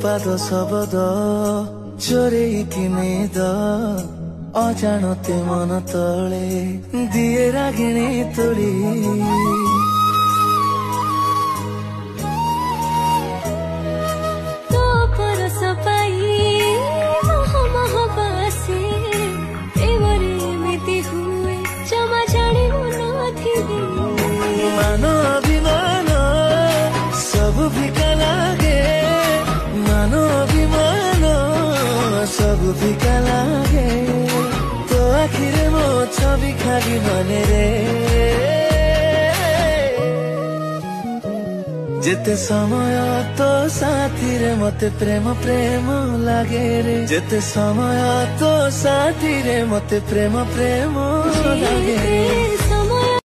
पाद शब्द चोरेकी निद अजाणते मन तले दिए रागिणी तोड़ी तो परस पाई मह मह बासे एवरे एमिति हुए जमा जाने नथिबी मान अभिमान सब फिका लागे मान अभिमान सब फिका लागे तो आखिरे मो छवि खाली मने रे जेते समय तो साथी रे मते प्रेम प्रेम लागे रे जेते समय तो साथी रे मते प्रेम प्रेम लागे रे।